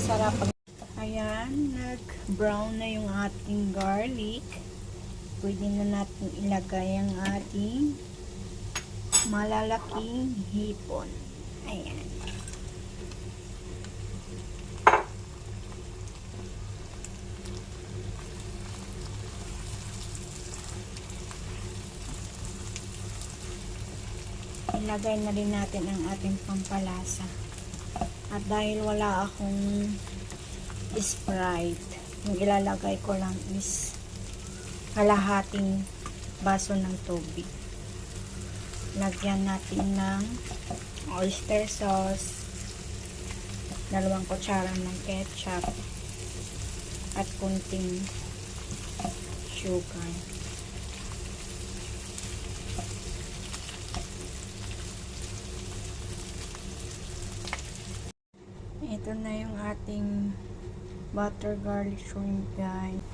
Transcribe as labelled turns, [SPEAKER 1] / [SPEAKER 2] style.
[SPEAKER 1] masarap. Ayan, nag-brown na yung ating garlic. Pwede na natin ilagay ang ating malalaking hipon. Ayan. Ilagay na rin natin ang ating pampalasa. At dahil wala akong Sprite, yung ilalagay ko lang is kalahating baso ng tubig. Lagyan natin ng oyster sauce, 2 kutsara ng ketchup, at kunting sugar. Ito na yung ating butter garlic shrimp, guys.